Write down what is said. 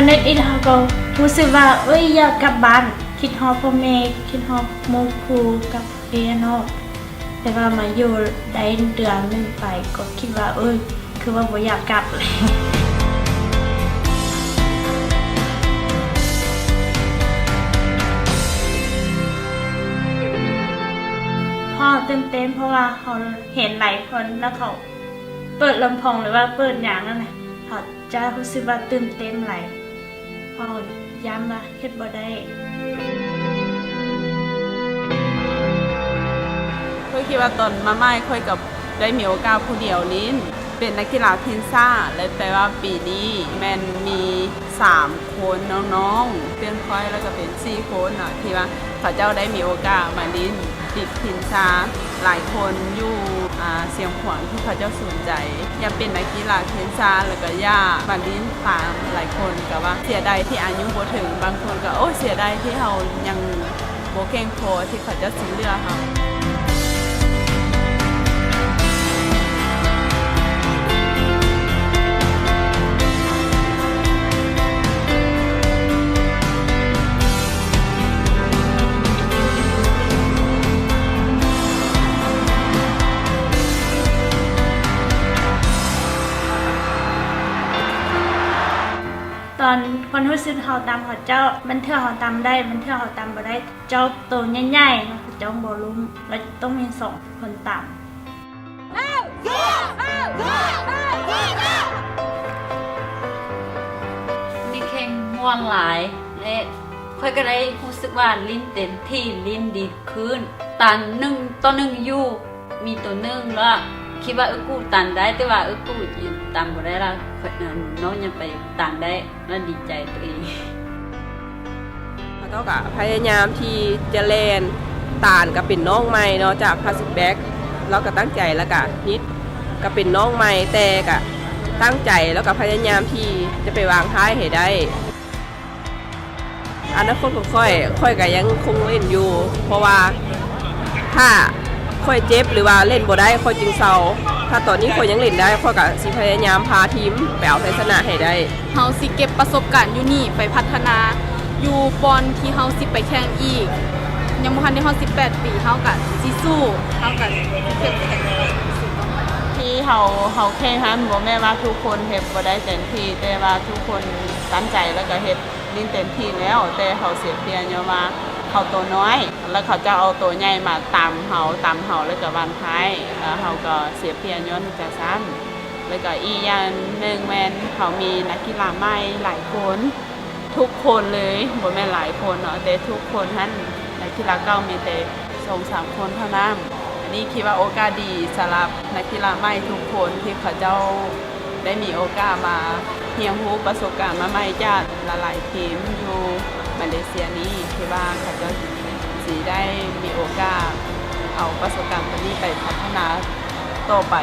เน็ตอีกเขาก็รู้สึกว่าอยากกลับบ้านคิดฮอดพ่อแม่คิดฮอดหมู่ครูกับเรียนเนาะแต่ว่ามาอยู่ได้เดือนหนึงไปก็คิดว่าคือว่าบ่อยากกลับเลยพ่อตื่นเต้นเพราะว่าเขาเห็นหลายคนแล้วเขาเปิดลำโพงหรือว่าเปิดอย่างนั้นนะเขาจะรู้สึกว่าตื่นเต้นหลายพ่อย้ำว่าเฮ็ดบ่ได้ค่อยคิดว่าตอนมาใหม่ค่อยกับได้มีโอกาสผู้เดียวนี้เป็นนักกีฬาทีมซ่าและแต่ว่าปีนี้แมนมี3คนน้องๆเพื่อนค่อยแล้วก็เป็น4คนที่ว่าเขาเจ้าได้มีโอกาสมาลิ้นติดทีมซ่าหลายคนอยู่เสียงขวางที่เขาเจ้าสนใจอยากเป็นนักกีฬาทีมซ่าแล้วก็ย่ามาลิ้นตามหลายคนก็ว่าเสียดายที่อายุบ่ถึงบางคนก็เสียดายที่เรายังบ่เก่งพอที่เขาเจ้าสิเลือกเราตอนคนรู้สึกเขาตามเขาเจ้ามันเทื่อเขาตามได้มันเทื่อเขาตามบ่ได้เจ้าตัวใหญ่ๆเขาเจ้าบ่ลุ้มแล้วต้องมี2คนตามนี่แข่งม่วนหลายและค่อยก็ได้รู้สึกว่าลิ้นเต็มที่ลิ้นดีขึ้นตัน1-1อยู่มีตัวหนึ่งแล้วคิดว่ากูตันได้แต่ว่ากูยืนตันบ่ได้แล้วน้องยังไปตันได้แล้วดีใจตัวเองแล้วก็พยายามที่จะเล่นตานก็เป็นน้องใหม่เนาะจากพาสแบ็กแล้วก็ตั้งใจแล้วก็นิดก็เป็นน้องใหม่แต่ก็ตั้งใจแล้วก็พยายามที่จะไปวางท้ายให้ได้อนาคตของค่อยก็ยังคงเล่นอยู่เพราะว่าถ้าค่อยเจ็บหรือว่าเล่นบ่ได้ค่อยจึงเศร้าถ้าตอนนี้ค่อยยังเล่นได้ค่อยก็สิพยายามพาทีมไปเอาชัยชนะให้ได้เฮาสิเก็บประสบการณ์อยู่นี่ไปพัฒนาอยู่บอลที่เฮาสิไปแข่งอีกยังบ่ทันได้เฮา18ปีเฮาก็สิสู้เฮาก็เข้มแข็งที่เฮาแข่งขันบ่แม่ว่าทุกคนเฮ็ดบ่ได้เต็มที่แต่ว่าทุกคนตั้งใจแล้วก็เฮ็ดลิ้นเต็มที่แล้วแต่เฮาเสียเปรียบอยู่ว่าเขาตัวน้อยแล้วเขาจะเอาตัวใหญ่มาตามเฮาแล้วก็วันท้ายเฮาก็เสียเปรียบย้อนจะซ้ำแล้วก็อีกอย่างหนึ่งแม่นเขามีนักกีฬาใหม่หลายคนทุกคนเลยบ่แม่นหลายคนเนาะแต่ทุกคนนั้นนักกีฬาเก่ามีแต่2-3คนเท่านั้นอันนี้คิดว่าโอกาสดีสำหรับนักกีฬาใหม่ทุกคนที่เขาเจ้าได้มีโอกาสมาเรียนรู้ประสบการณ์มาใหม่จากหลายๆทีมอยู่มาเลเซียนี้ที่ว่าเขาจะสีได้มีโอกาสเอาประสบการณ์ตัวนี้ไปพัฒนาต่อไป